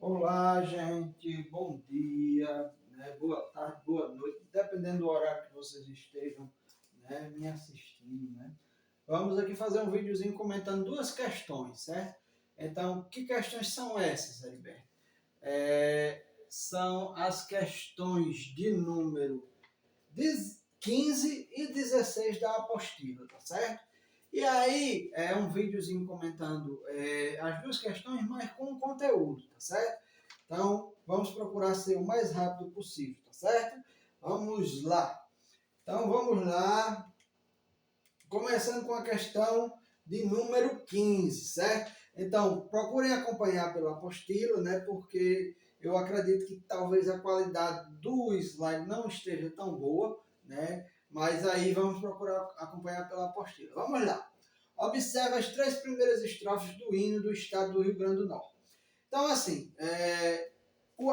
Olá, gente, bom dia, né? Boa tarde, boa noite, dependendo do horário que vocês estejam, né, me assistindo, né? Vamos aqui fazer um videozinho comentando duas questões, certo? Então, que questões são essas, Heriberto? São as questões de número 15 e 16 da apostila, tá certo? E aí, é um videozinho comentando as duas questões, mas com conteúdo, tá certo? Então, vamos procurar ser o mais rápido possível, tá certo? Vamos lá. Então, vamos lá. Começando com a questão de número 15, certo? Então, procurem acompanhar pela apostila, né? Porque eu acredito que talvez a qualidade do slide não esteja tão boa, né? Mas aí vamos procurar acompanhar pela apostila. Vamos lá. Observe as três primeiras estrofes do hino do estado do Rio Grande do Norte. Então, assim,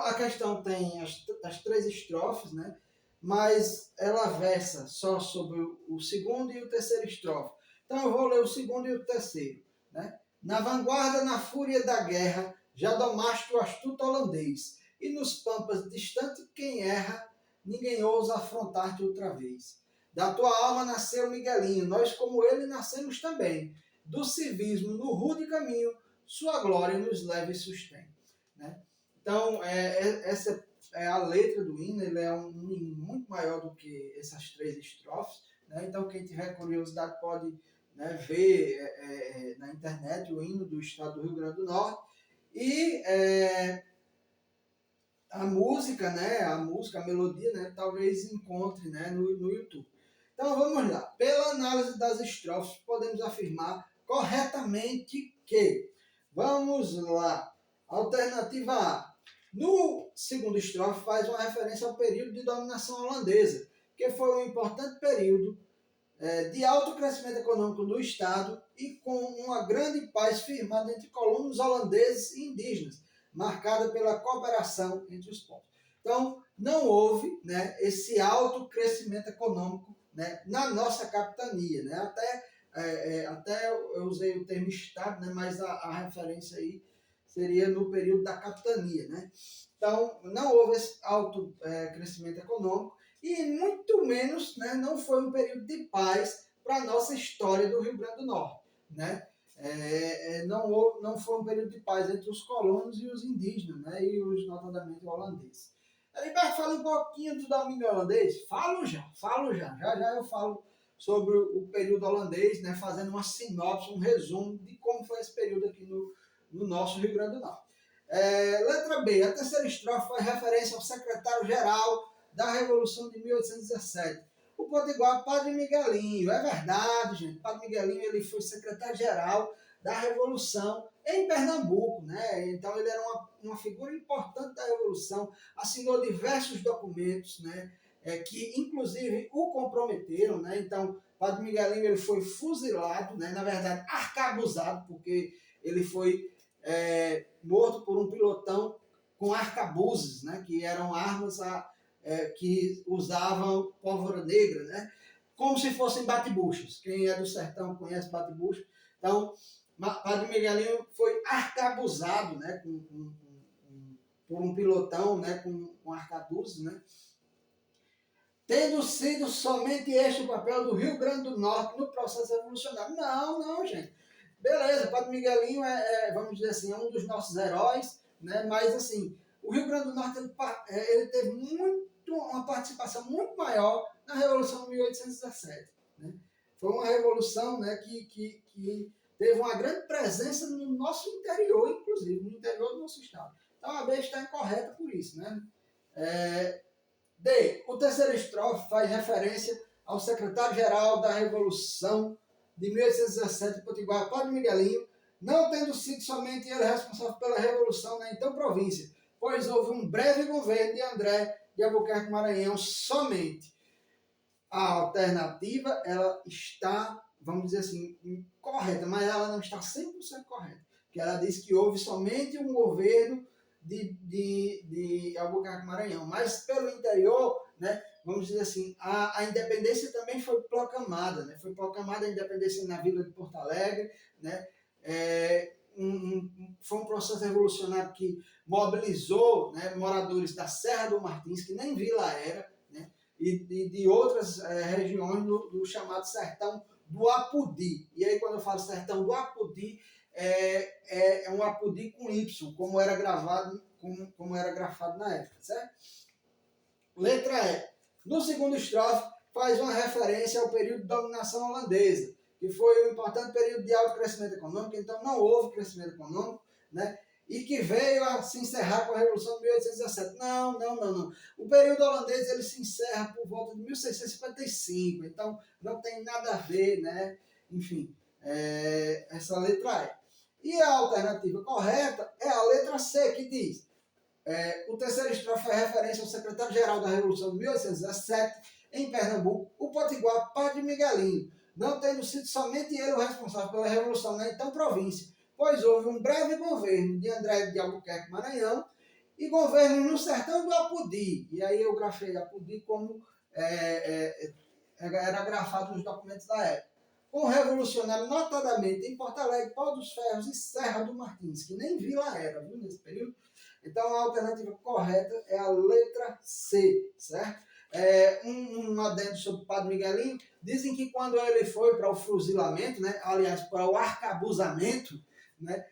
a questão tem as três estrofes, né? Mas ela versa só sobre o segundo e o terceiro estrofe. Então eu vou ler o segundo e o terceiro. Né? Na vanguarda, na fúria da guerra, já domaste o astuto holandês, e nos pampas distante quem erra, ninguém ousa afrontar-te outra vez. Da tua alma nasceu Miguelinho, nós como ele nascemos também. Do civismo no rude caminho, sua glória nos leva e sustém. Né? Então, essa é a letra do hino, ele é um hino muito maior do que essas três estrofes. Né? Então, quem tiver curiosidade pode, né, ver na internet o hino do estado do Rio Grande do Norte. E a música, né, a melodia, né, talvez encontre, né, no YouTube. Então vamos lá. Pela análise das estrofes, podemos afirmar corretamente que, vamos lá, alternativa A. No segundo estrofe faz uma referência ao período de dominação holandesa, que foi um importante período de alto crescimento econômico do Estado e com uma grande paz firmada entre colonos holandeses e indígenas, marcada pela cooperação entre os povos. Então, não houve, né, esse alto crescimento econômico, né, na nossa capitania. Né? Até eu usei o termo Estado, né, mas a referência aí seria no período da capitania. Né? Então, não houve esse alto crescimento econômico e muito menos, né, não foi um período de paz para a nossa história do Rio Grande do Norte. Né? Não foi um período de paz entre os colonos e os indígenas, né, e os notadamente holandeses. Heriberto, fala um pouquinho do domínio holandês? Já eu falo sobre o período holandês, né, fazendo uma sinopse, um resumo de como foi esse período aqui no nosso Rio Grande do Norte. Letra B, a terceira estrofe faz referência ao secretário-geral da Revolução de 1817, o potiguar Padre Miguelinho. É verdade, gente, Padre Miguelinho ele foi secretário-geral da Revolução em Pernambuco, né? Então ele era uma figura importante da Revolução, assinou diversos documentos, né? Que inclusive o comprometeram, né? Então Padre Miguelinho ele foi fuzilado, né? Na verdade arcabuzado, porque ele foi morto por um pilotão com arcabuzes, né, que eram armas que usavam pólvora negra, né, como se fossem bate-buchas. Quem é do sertão conhece bate-bucha. Então, Padre Miguelinho foi arcabuzado, né, por um pilotão, né, com arcabuzes, né, tendo sido somente este o papel do Rio Grande do Norte no processo revolucionário. Não, gente. Beleza, Padre Miguelinho vamos dizer assim, é um dos nossos heróis, né? Mas assim, o Rio Grande do Norte ele teve uma participação muito maior na Revolução de 1817. Né? Foi uma revolução, né, que teve uma grande presença no nosso interior, inclusive, no interior do nosso estado. Então a B está incorreta por isso. Né? D. O terceiro estrofe faz referência ao secretário-geral da Revolução de 1817 Potiguar, Padre Miguelinho, não tendo sido somente ele responsável pela Revolução na então província, pois houve um breve governo de André de Albuquerque Maranhão somente. A alternativa, ela está, vamos dizer assim, correta, mas ela não está 100% correta, porque ela diz que houve somente um governo de Albuquerque Maranhão, mas pelo interior, né, vamos dizer assim, a independência também foi proclamada, né, foi proclamada a independência na Vila de Porto Alegre, né, foi um processo revolucionário que mobilizou, né, moradores da Serra do Martins, que nem vila era, né, e de outras regiões do chamado Sertão do Apodi. E aí, quando eu falo Sertão do Apodi, é um Apodi com Y, como era grafado na época, certo? Letra E. No segundo estrofe, faz uma referência ao período de dominação holandesa, que foi um importante período de alto crescimento econômico, então não houve crescimento econômico, né? E que veio a se encerrar com a Revolução de 1817. Não. O período holandês ele se encerra por volta de 1655, então não tem nada a ver, né? Enfim, essa letra E. E a alternativa correta é a letra C, que diz: o terceiro estrofe é referência ao secretário-geral da Revolução de 1817, em Pernambuco, o potiguar Padre Miguelinho, não tendo sido somente ele o responsável pela Revolução na então província, pois houve um breve governo de André de Albuquerque Maranhão e governo no sertão do Apodi. E aí eu grafei Apodi como era grafado nos documentos da época. Com revolucionário notadamente em Porto Alegre, Pau dos Ferros e Serra do Martins, que nem vila era, viu, nesse período. Então a alternativa correta é a letra C, certo? Um adendo sobre o Padre Miguelinho, dizem que quando ele foi para o fuzilamento, né, aliás, para o arcabuzamento, né,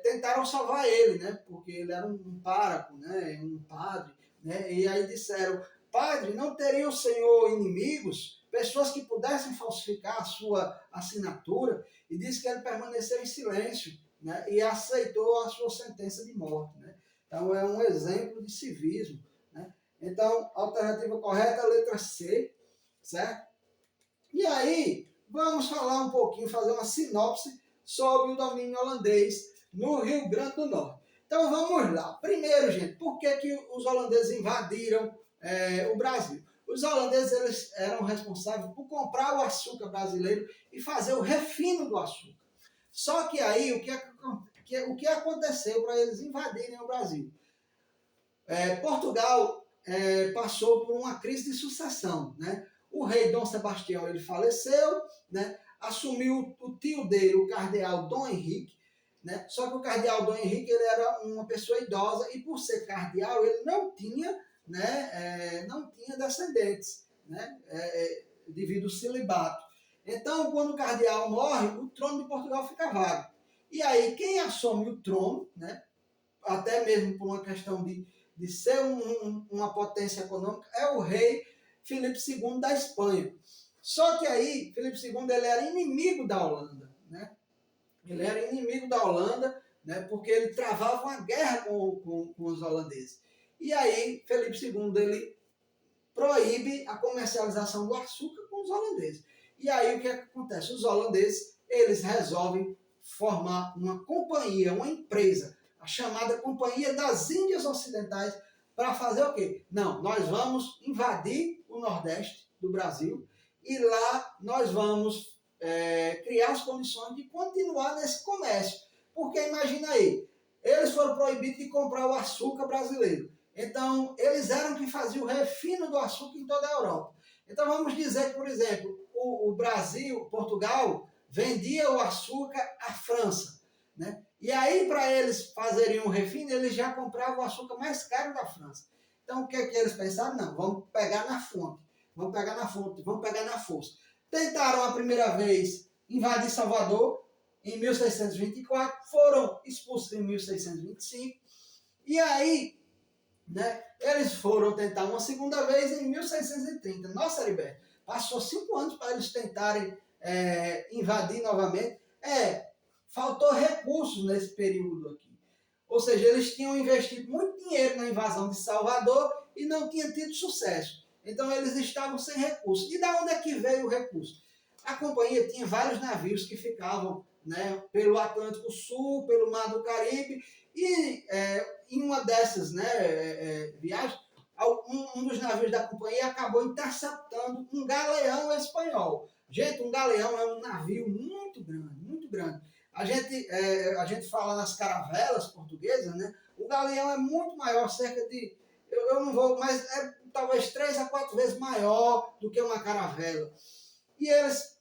tentaram salvar ele, né, porque ele era um pároco, né, um padre, né, e aí disseram: padre, não teria o senhor inimigos, pessoas que pudessem falsificar a sua assinatura? E disse que ele permaneceu em silêncio, né, e aceitou a sua sentença de morte, né. Então é um exemplo de civismo, né. Então, a alternativa correta é a letra C, certo? E aí, vamos falar um pouquinho, fazer uma sinopse sobre o domínio holandês no Rio Grande do Norte. Então, vamos lá. Primeiro, gente, por que os holandeses invadiram o Brasil? Os holandeses eles eram responsáveis por comprar o açúcar brasileiro e fazer o refino do açúcar. Só que aí, o que aconteceu para eles invadirem o Brasil? Portugal passou por uma crise de sucessão, né? O rei Dom Sebastião ele faleceu, né? Assumiu o tio dele, o cardeal Dom Henrique, né? Só que o cardeal Dom Henrique ele era uma pessoa idosa e por ser cardeal ele não tinha, né? Não tinha descendentes, né? Devido ao celibato. Então, quando o cardeal morre, o trono de Portugal fica vago. E aí quem assume o trono, né? Até mesmo por uma questão de ser uma potência econômica, é o rei Filipe II da Espanha. Só que aí, Filipe II ele era inimigo da Holanda, né? Ele era inimigo da Holanda, né? Porque ele travava uma guerra com os holandeses. E aí, Filipe II ele proíbe a comercialização do açúcar com os holandeses. E aí, o que acontece? Os holandeses, eles resolvem formar uma companhia, uma empresa, a chamada Companhia das Índias Ocidentais, para fazer o quê? Não, nós vamos invadir o Nordeste do Brasil e lá nós vamos criar as condições de continuar nesse comércio. Porque imagina aí, eles foram proibidos de comprar o açúcar brasileiro. Então, eles eram que faziam o refino do açúcar em toda a Europa. Então, vamos dizer que, por exemplo, o Brasil, Portugal, vendia o açúcar à França, né? E aí, para eles fazerem um refino, eles já compravam o açúcar mais caro da França. Então, o que eles pensaram? Não, vamos pegar na fonte, vamos pegar na força. Tentaram a primeira vez invadir Salvador em 1624, foram expulsos em 1625, e aí, né, eles foram tentar uma segunda vez em 1630. Nossa, Heriberto, passou 5 anos para eles tentarem invadir novamente. Faltou recursos nesse período aqui. Ou seja, eles tinham investido muito dinheiro na invasão de Salvador e não tinham tido sucesso. Então eles estavam sem recursos. E da onde é que veio o recurso? A companhia tinha vários navios que ficavam, né, pelo Atlântico Sul, pelo Mar do Caribe, e em uma dessas, né, viagens, um dos navios da companhia acabou interceptando um galeão espanhol. Gente, um galeão é um navio muito grande, muito grande. A gente fala nas caravelas portuguesas, né? O galeão é muito maior, cerca de, eu não vou, mas talvez 3 a 4 vezes maior do que uma caravela. E eles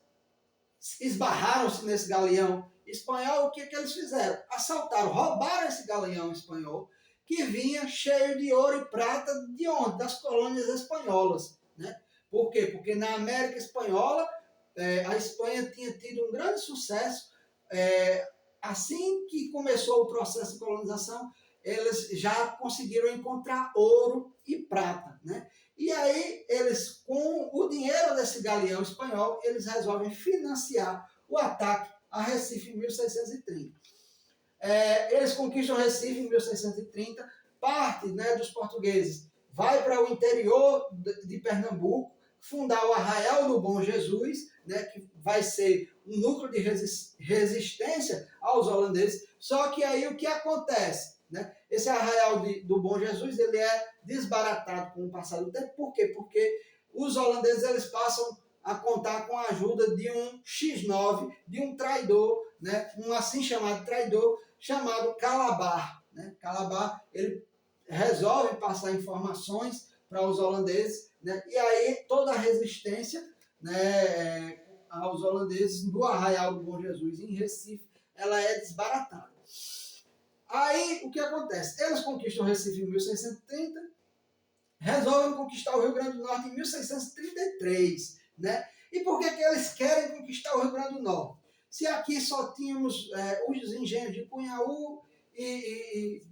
esbarraram-se nesse galeão espanhol, o que eles fizeram? Assaltaram, roubaram esse galeão espanhol, que vinha cheio de ouro e prata de onde? Das colônias espanholas, né? Por quê? Porque na América Espanhola, a Espanha tinha tido um grande sucesso. Assim que começou o processo de colonização, eles já conseguiram encontrar ouro e prata, né? E aí, eles, com o dinheiro desse galeão espanhol, eles resolvem financiar o ataque a Recife em 1630. Eles conquistam Recife em 1630, parte, né, dos portugueses vai para o interior de Pernambuco, fundar o Arraial do Bom Jesus, né, que vai ser um núcleo de resistência aos holandeses. Só que aí o que acontece? Né? Esse Arraial do Bom Jesus ele é desbaratado com o passar do tempo. Por quê? Porque os holandeses eles passam a contar com a ajuda de um X9, de um traidor, né? Um assim chamado traidor, chamado Calabar. Né? Calabar, ele resolve passar informações para os holandeses, né? E aí toda a resistência, né, aos holandeses do Arraial do Bom Jesus em Recife, ela é desbaratada. Aí o que acontece? Eles conquistam Recife em 1630, resolvem conquistar o Rio Grande do Norte em 1633, né? E por que eles querem conquistar o Rio Grande do Norte? Se aqui só tínhamos os engenhos de Cunhaú e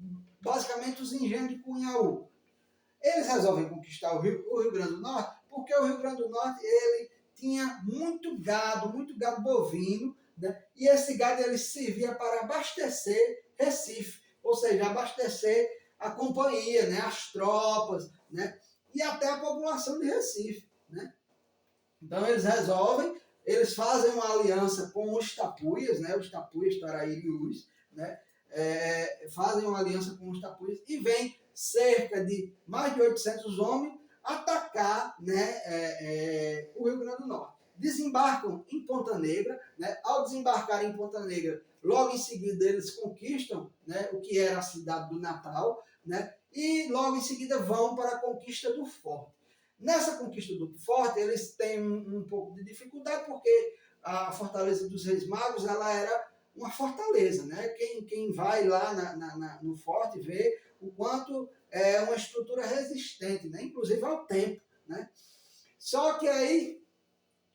basicamente os engenhos de Cunhaú. Eles resolvem conquistar o Rio Grande do Norte porque o Rio Grande do Norte ele tinha muito gado bovino, né? E esse gado ele servia para abastecer Recife, ou seja, abastecer a companhia, né? As tropas, né? E até a população de Recife, né? Então eles fazem uma aliança com os tapuias, né? Os tapuias, Taraírius, né? Fazem uma aliança com os tapuias e vem cerca de mais de 800 homens atacar, né, o Rio Grande do Norte. Desembarcam em Ponta Negra, né? Ao desembarcar em Ponta Negra, logo em seguida eles conquistam, né, o que era a cidade do Natal, né? E logo em seguida vão para a conquista do Forte. Nessa conquista do Forte, eles têm um pouco de dificuldade, porque a Fortaleza dos Reis Magos ela era uma fortaleza, né? Quem vai lá no Forte vê o quanto é uma estrutura resistente, né? Inclusive ao tempo, né? Só que aí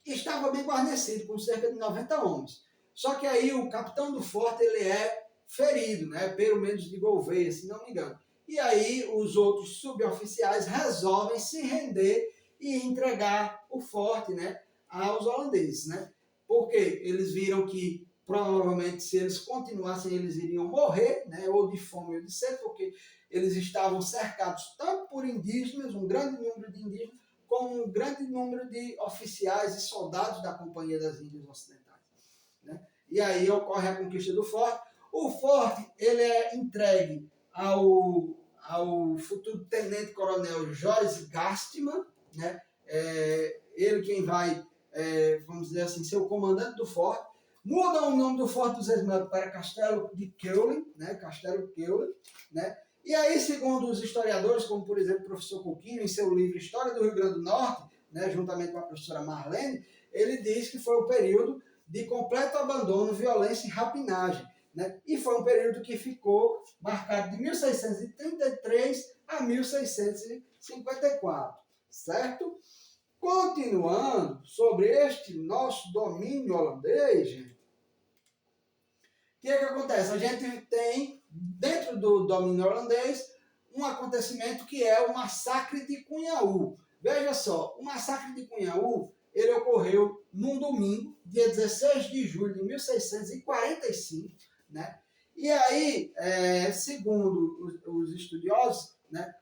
estava bem guarnecido, com cerca de 90 homens. Só que aí o capitão do Forte ele é ferido, né? Pelo menos de Gouveia, se não me engano. E aí os outros suboficiais resolvem se render e entregar o forte, né, aos holandeses, né? Porque eles viram que provavelmente se eles continuassem eles iriam morrer, né, ou de fome ou de sede, porque eles estavam cercados tanto por indígenas, um grande número de indígenas, como um grande número de oficiais e soldados da Companhia das Índias Ocidentais, né? E aí ocorre a conquista do forte. O forte ele é entregue ao futuro tenente-coronel Joyce Gastman, né? Ele quem vai, vamos dizer assim, ser o comandante do forte. Mudam o nome do Forte dos Esmeraldas para Castelo de Keulen, né? Castelo Keulen, né? E aí, segundo os historiadores, como por exemplo o professor Coquinho, em seu livro História do Rio Grande do Norte, né, juntamente com a professora Marlene, ele diz que foi o período de completo abandono, violência e rapinagem, né? E foi um período que ficou marcado de 1633 a 1654, certo? Continuando sobre este nosso domínio holandês, gente, o que acontece? A gente tem, dentro do domínio holandês, um acontecimento que é o massacre de Cunhaú. Veja só, o massacre de Cunhaú, ele ocorreu num domingo, dia 16 de julho de 1645, né? E aí, segundo os estudiosos, né,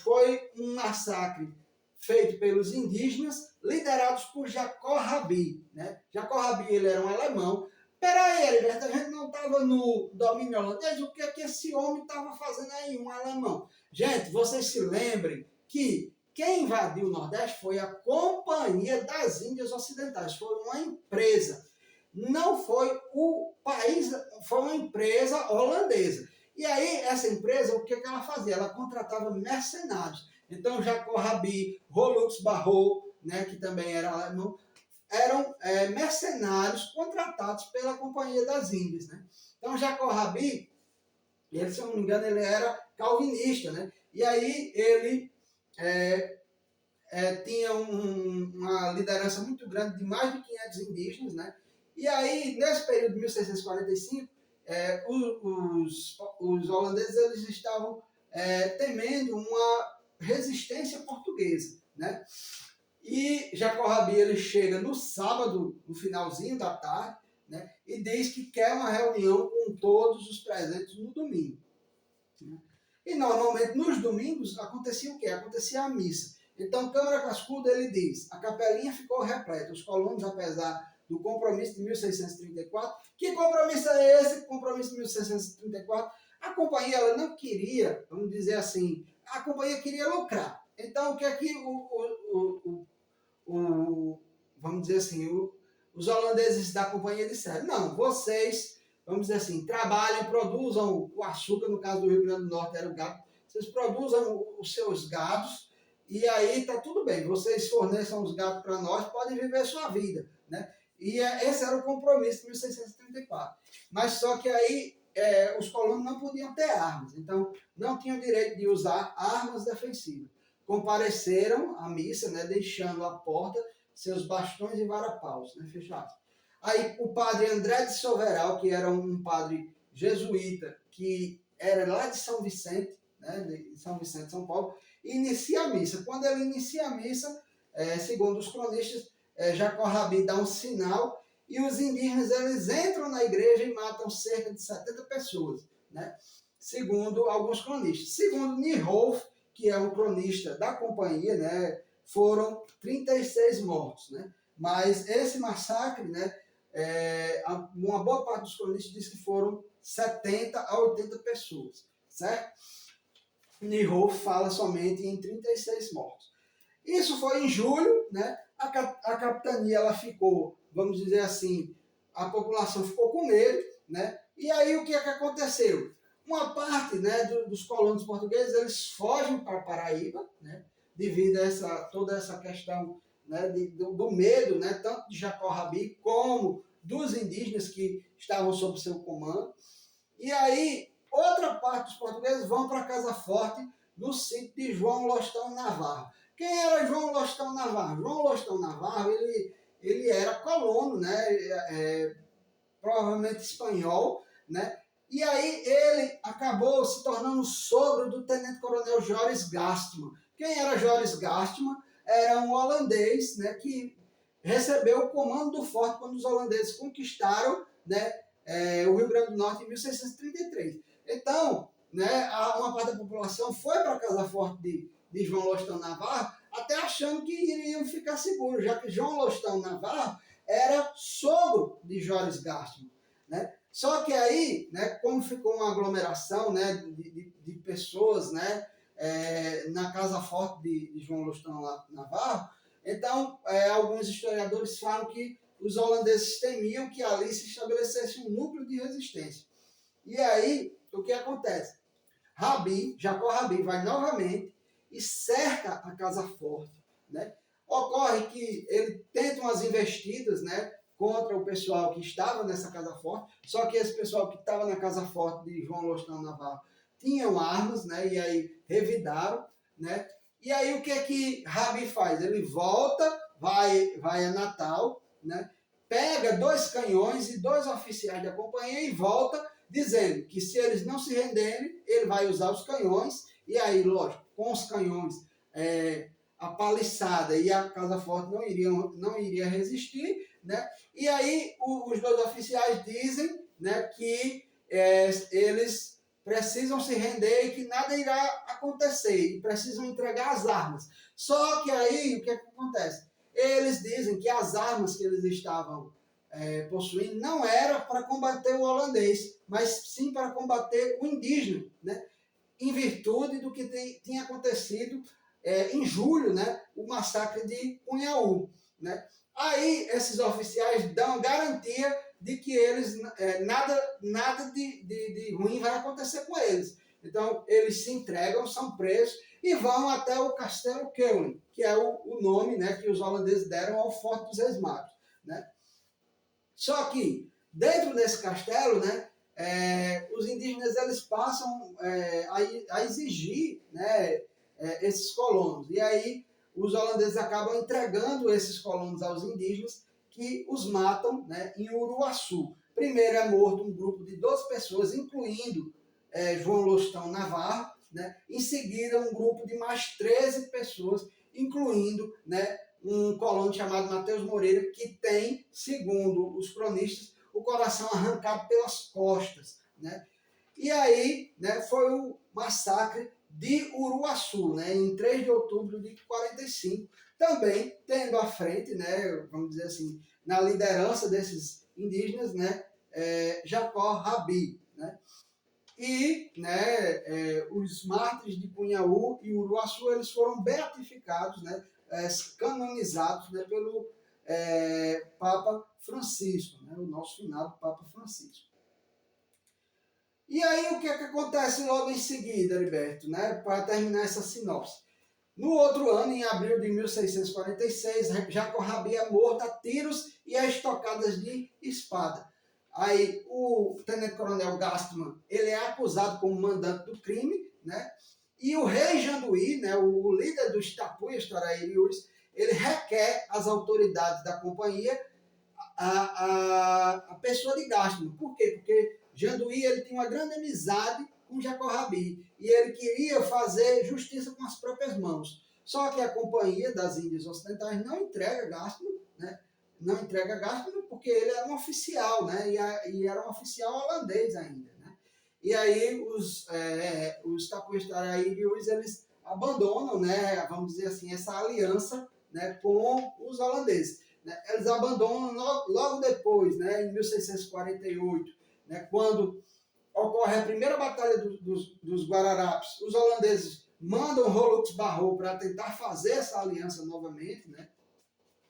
foi um massacre feito pelos indígenas, liderados por Jacó Rabi, né? Jacó Rabi ele era um alemão. Peraí, Heriberto, a gente não estava no domínio holandês, o que é que esse homem estava fazendo aí, um alemão? Gente, vocês se lembrem que quem invadiu o Nordeste foi a Companhia das Índias Ocidentais, foi uma empresa. Não foi o país, foi uma empresa holandesa. E aí, essa empresa, o que ela fazia? Ela contratava mercenários. Então, Jacó Rabi, Rolux Barrot, né, que também era alemão, eram mercenários contratados pela Companhia das Índias, né? Então, Jacó Rabi, ele, se eu não me engano, ele era calvinista, né? E aí ele tinha uma liderança muito grande de mais de 500 indígenas, né? E aí, nesse período de 1645, os holandeses eles estavam temendo uma resistência portuguesa, né? E Jacó Rabi ele chega no sábado, no finalzinho da tarde, né? E diz que quer uma reunião com todos os presentes no domingo. Né? E normalmente nos domingos acontecia o quê? Acontecia a missa. Então, Câmara Cascudo, ele diz, a capelinha ficou repleta, os colonos, apesar do compromisso de 1634, que compromisso é esse? Compromisso de 1634, a companhia ela não queria, vamos dizer assim, a companhia queria lucrar. Então, o que é que vamos dizer assim, os holandeses da companhia disseram, não, vocês, vamos dizer assim, trabalhem, produzam o açúcar, no caso do Rio Grande do Norte era o gado, vocês produzam os seus gados, e aí tá tudo bem, vocês forneçam os gados para nós, podem viver sua vida, né? E esse era o compromisso de 1634. Mas só que aí os colonos não podiam ter armas, então não tinham direito de usar armas defensivas. Compareceram à missa, né, deixando à porta seus bastões e varapaus, né, fechados. Aí o padre André de Soveral, que era um padre jesuíta, que era lá de São Vicente, né, de São Vicente, São Paulo, inicia a missa. Quando ele inicia a missa, segundo os cronistas, Jacó Rabi dá um sinal e os indígenas eles entram na igreja e matam cerca de 70 pessoas, né? Segundo alguns cronistas. Segundo Nierhoff, que é um cronista da companhia, né, foram 36 mortos, né? Mas esse massacre, né, uma boa parte dos cronistas diz que foram 70 a 80 pessoas, certo? Nierhoff fala somente em 36 mortos. Isso foi em julho, né? A capitania ela ficou, vamos dizer assim, a população ficou com medo, né? E aí o que é que aconteceu? Uma parte, né, dos colonos portugueses eles fogem para Paraíba, né? Devido a toda essa questão, né, do medo, né, tanto de Jacó Rabi como dos indígenas que estavam sob seu comando. E aí outra parte dos portugueses vão para Casa Forte, no sítio de João Lostão Navarro. Quem era João Lostão Navarro? João Lostão Navarro, ele era colono, né? Provavelmente espanhol, né? E aí ele acabou se tornando sogro do tenente-coronel Joris Gastman. Quem era Joris Gastman? Era um holandês, né, que recebeu o comando do forte quando os holandeses conquistaram, né, o Rio Grande do Norte em 1633. Então, né, uma parte da população foi para a Casa Forte de João Lostão Navarro, até achando que iriam ficar seguros, já que João Lostão Navarro era sogro de Joris Gastman, né? Só que aí, né, como ficou uma aglomeração, né, de pessoas, né, na Casa Forte de João Lostão Navarro, então alguns historiadores falam que os holandeses temiam que ali se estabelecesse um núcleo de resistência. E aí, o que acontece? Jacó Rabi vai novamente e cerca a Casa Forte, né? Ocorre que ele tenta umas investidas, né, contra o pessoal que estava nessa Casa Forte, só que esse pessoal que estava na Casa Forte de João Lostão Navarro tinham armas, né, e aí revidaram, né? E aí o que é que Rabi faz? Ele volta, vai a Natal, né? Pega 2 canhões e 2 oficiais da companhia e volta dizendo que se eles não se renderem, ele vai usar os canhões, e aí, lógico, com os canhões, a paliçada e a Casa Forte não iria resistir, né? E aí os 2 oficiais dizem, né, que eles precisam se render e que nada irá acontecer, e precisam entregar as armas. Só que aí, o que acontece? Eles dizem que as armas que eles estavam possuindo não era para combater o holandês, mas sim para combater o indígena, né? Em virtude do que tinha acontecido em julho, né? O massacre de Cunhaú, né? Aí esses oficiais dão garantia de que eles nada de ruim vai acontecer com eles. Então eles se entregam, são presos e vão até o Castelo Keulen, que é o nome, né, que os holandeses deram ao Forte dos Reis Magos. né? Só que dentro desse castelo, né, os indígenas eles passam a exigir, né, esses colonos. E aí os holandeses acabam entregando esses colonos aos indígenas, que os matam, né, em Uruaçu. Primeiro é morto um grupo de 12 pessoas, incluindo João Lostão Navarro. Né? Em seguida, um grupo de mais 13 pessoas, incluindo, né, um colono chamado Mateus Moreira, que tem, segundo os cronistas, o coração arrancado pelas costas. Né? E aí, né, foi o massacre de Uruaçu, né, em 3 de outubro de 45, também tendo à frente, né, vamos dizer assim, na liderança desses indígenas, né, Jacó Rabi. Né? E, né, os mártires de Punhaú e Uruaçu, eles foram beatificados, né, canonizados, né, pelo Papa Francisco, né, o nosso finado Papa Francisco. E aí o que é que acontece logo em seguida, Heriberto, né, para terminar essa sinopse? No outro ano, em abril de 1646, Jacó Rabi é morto a tiros e a estocadas de espada. Aí o tenente-coronel Gastman, ele é acusado como mandante do crime, né? E o rei Janduí, né, o líder dos Tapuias, Taraírius, ele requer às autoridades da companhia a pessoa de Gastman. Por quê? Porque Janduí ele tinha uma grande amizade com Jacó Rabi e ele queria fazer justiça com as próprias mãos. Só que a Companhia das Índias Ocidentais não entrega Gastman, né? Não entrega Gastman porque ele era um oficial, né? E era um oficial holandês ainda, né? E aí os Tapuias-Taraírius, eles abandonam, né? Vamos dizer assim, essa aliança, né, com os holandeses. Né? Eles abandonam logo depois, né, em 1648, né, quando ocorre a primeira batalha dos Guararapes. Os holandeses mandam Rolux Barrot para tentar fazer essa aliança novamente, né?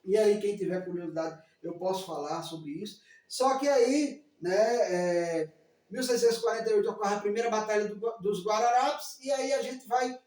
E aí, quem tiver curiosidade, eu posso falar sobre isso. Só que aí, né, 1648 ocorre a primeira batalha dos Guararapes, e aí a gente vai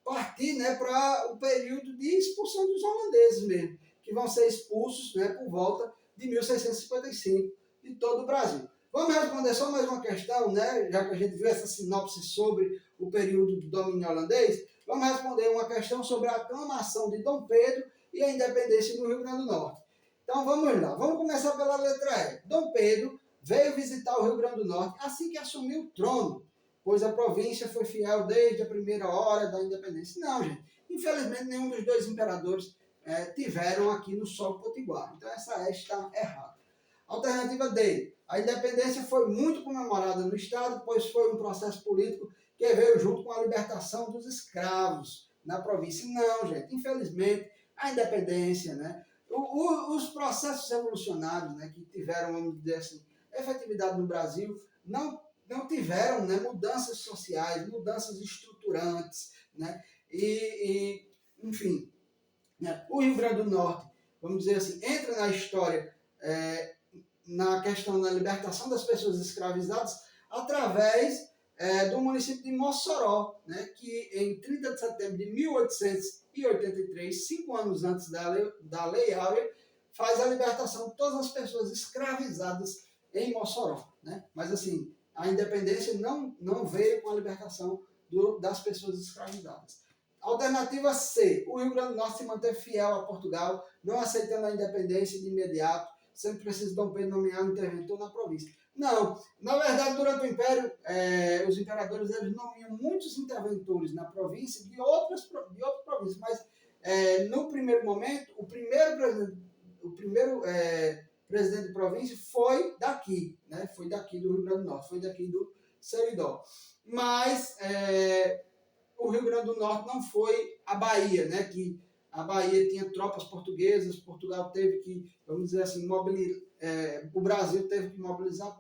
partir, né, para o período de expulsão dos holandeses mesmo, que vão ser expulsos, né, por volta de 1655 de todo o Brasil. Vamos responder só mais uma questão, né, já que a gente viu essa sinopse sobre o período do domínio holandês, vamos responder uma questão sobre a aclamação de Dom Pedro e a independência do Rio Grande do Norte. Então vamos lá, vamos começar pela letra E. Dom Pedro veio visitar o Rio Grande do Norte assim que assumiu o trono, pois a província foi fiel desde a primeira hora da independência. Não, gente. Infelizmente, nenhum dos dois imperadores tiveram aqui no solo potiguar. Então, essa está errada. Alternativa D. A independência foi muito comemorada no Estado, pois foi um processo político que veio junto com a libertação dos escravos na província. Não, gente. Infelizmente, a independência, né? Os processos revolucionários, né, que tiveram, vamos dizer assim, efetividade no Brasil, não tiveram, né, mudanças sociais, mudanças estruturantes, né, enfim, né, o Rio Grande do Norte, vamos dizer assim, entra na história na questão da libertação das pessoas escravizadas através do município de Mossoró, né, que em 30 de setembro de 1883, 5 anos antes da Lei Áurea, faz a libertação de todas as pessoas escravizadas em Mossoró. Né? Mas assim, a independência não veio com a libertação das pessoas escravizadas. Alternativa C. O Rio Grande do Norte se manteve fiel a Portugal, não aceitando a independência de imediato, sendo preciso Dom Pedro nomear um interventor na província. Não, na verdade, durante o Império, os imperadores eles nomeam muitos interventores na província de outras províncias, mas no primeiro momento, o primeiro presidente de província foi daqui, né? Foi daqui do Rio Grande do Norte, foi daqui do Seridó. Mas o Rio Grande do Norte não foi a Bahia, né? Que a Bahia tinha tropas portuguesas, Portugal teve que, vamos dizer assim, o Brasil teve que mobilizar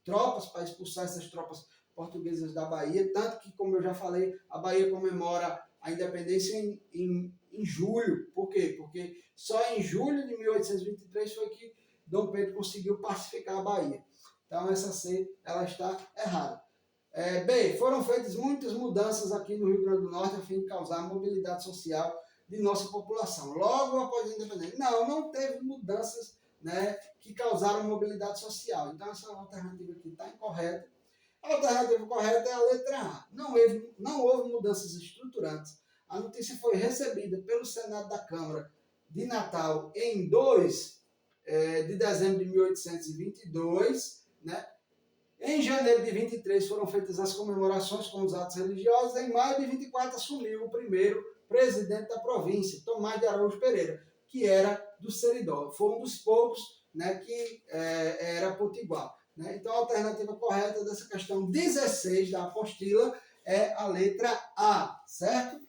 tropas para expulsar essas tropas portuguesas da Bahia, tanto que, como eu já falei, a Bahia comemora a independência em julho. Por quê? Porque só em julho de 1823 foi que Dom Pedro conseguiu pacificar a Bahia. Então, essa C, ela está errada. B, foram feitas muitas mudanças aqui no Rio Grande do Norte a fim de causar mobilidade social de nossa população. Logo após a independência. Não teve mudanças né, que causaram mobilidade social. Então, essa alternativa aqui está incorreta. A alternativa correta é a letra A. Não houve mudanças estruturantes. A notícia foi recebida pelo Senado da Câmara de Natal em 2 de dezembro de 1822, né? Em janeiro de 23 foram feitas as comemorações com os atos religiosos. Em maio de 24 assumiu o primeiro presidente da província, Tomás de Araújo Pereira, que era do Seridó. Foi um dos poucos, né, que era potiguar. Né? Então a alternativa correta dessa questão 16 da apostila é a letra A, certo?